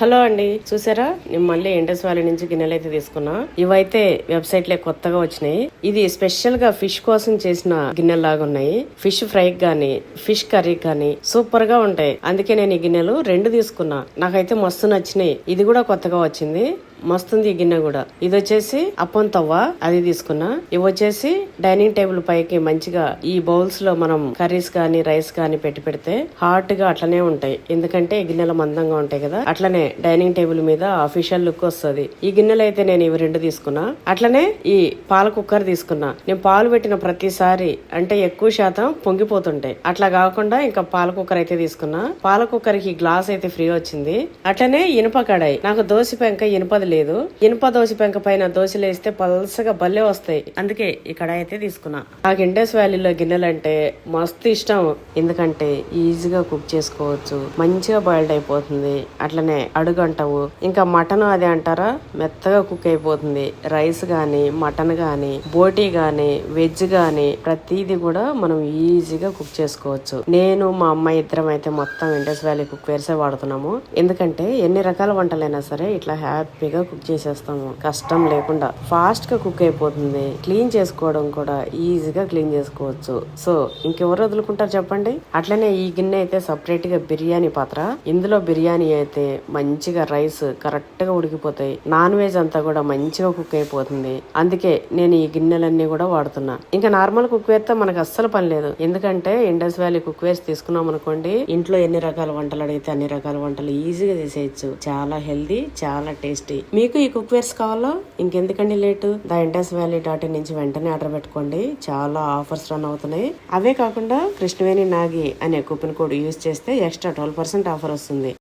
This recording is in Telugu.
హలో అండి, చూసారా నేను మళ్ళీ ఇండస్ వ్యాలీ నుంచి గిన్నెలు అయితే తీసుకున్నా. ఇవైతే వెబ్సైట్ లో కొత్తగా వచ్చినాయి. ఇది స్పెషల్ గా ఫిష్ కోసం చేసిన గిన్నెలు లాగా ఉన్నాయి. ఫిష్ ఫ్రై గానీ ఫిష్ కర్రీ కానీ సూపర్ గా ఉంటాయి. అందుకే నేను ఈ గిన్నెలు 2 తీసుకున్నా. నాకైతే మస్తు నచ్చినాయి. ఇది కూడా కొత్తగా వచ్చింది, మస్తుంది ఈ గిన్నె కూడా. ఇది వచ్చేసి అప్పం తవ్వ, అది తీసుకున్నా. ఇవి వచ్చేసి డైనింగ్ టేబుల్ పైకి మంచిగా ఈ బౌల్స్ లో మనం కర్రీస్ కానీ రైస్ కానీ పెట్టి పెడితే హాట్ గా అట్లనే ఉంటాయి. ఎందుకంటే ఈ గిన్నెలు మందంగా ఉంటాయి కదా, అట్లనే డైనింగ్ టేబుల్ మీద అఫీషియల్ లుక్ వస్తుంది. ఈ గిన్నెలు అయితే నేను ఇవి 2 తీసుకున్నా. అట్లనే ఈ పాల కుక్కర్ తీసుకున్నా. నేను పాలు పెట్టిన ప్రతిసారి అంటే ఎక్కువ శాతం పొంగిపోతుంటాయి. అట్లా కాకుండా ఇంకా పాల కుక్కర్ అయితే తీసుకున్నా. పాల కుక్కర్ కి గ్లాస్ అయితే ఫ్రీ వచ్చింది. అట్లనే ఇనుప కడాయి. నాకు దోశ పెంక ఇనుపది లేదు. ఇనుప దోశ పెంక పైన దోశలు వేస్తే పల్సగా భలే వస్తాయి. అందుకే ఈ కడాయి అయితే తీసుకున్నా. నాకు ఇండస్ వ్యాలీలో గిన్నెలు అంటే మస్తు ఇష్టం. ఎందుకంటే ఈజీగా కుక్ చేసుకోవచ్చు, మంచిగా బాయిల్డ్ అయిపోతుంది. అట్లనే అడుగంటవు. ఇంకా మటన్ అదే అంటారా, మెత్తగా కుక్ అయిపోతుంది. రైస్ గాని మటన్ గాని బోటీ గాని వెజ్ గాని ప్రతిదీ కూడా మనం ఈజీగా కుక్ చేసుకోవచ్చు. నేను మా అమ్మాయి ఇద్దరం అయితే మొత్తం ఇండస్ వ్యాలీ కుక్ వేర్సే వాడుతున్నాము. ఎందుకంటే ఎన్ని రకాల వంటలైనా సరే ఇట్లా హ్యాపీగా కుక్ చేసేస్తాము, కష్టం లేకుండా ఫాస్ట్ గా కుక్ అయిపోతుంది. క్లీన్ చేసుకోవడం కూడా ఈజీగా క్లీన్ చేసుకోవచ్చు. సో ఇంకెవరు వదులుకుంటారు చెప్పండి. అట్లనే ఈ గిన్నె అయితే సపరేట్ గా బిర్యానీ పాత్ర. ఇందులో బిర్యానీ అయితే మంచిగా రైస్ కరెక్ట్ గా ఉడికిపోతాయి. నాన్ వెజ్ అంతా కూడా మంచిగా కుక్ అయిపోతుంది. అందుకే నేను ఈ గిన్నెలన్నీ కూడా వాడుతున్నా. ఇంకా నార్మల్ కుక్ వేర్ తో మనకు అస్సలు పని లేదు. ఎందుకంటే ఇండస్ వ్యాలీ కుక్ వేర్స్ తీసుకున్నాం అనుకోండి, ఇంట్లో ఎన్ని రకాల వంటలు అడిగితే అన్ని రకాల వంటలు ఈజీగా చేసేయచ్చు. చాలా హెల్దీ, చాలా టేస్టీ. మీకు ఈ కుక్ వేర్స్ కావాలో ఇంకెందుకండి లేటు, theindusvalley.in నుంచి వెంటనే ఆర్డర్ పెట్టుకోండి. చాలా ఆఫర్స్ రన్ అవుతున్నాయి. అవే కాకుండా కృష్ణవేణి నాగి అనే కూపన్ కోడ్ యూజ్ చేస్తే ఎక్స్ట్రా 12% ఆఫర్ వస్తుంది.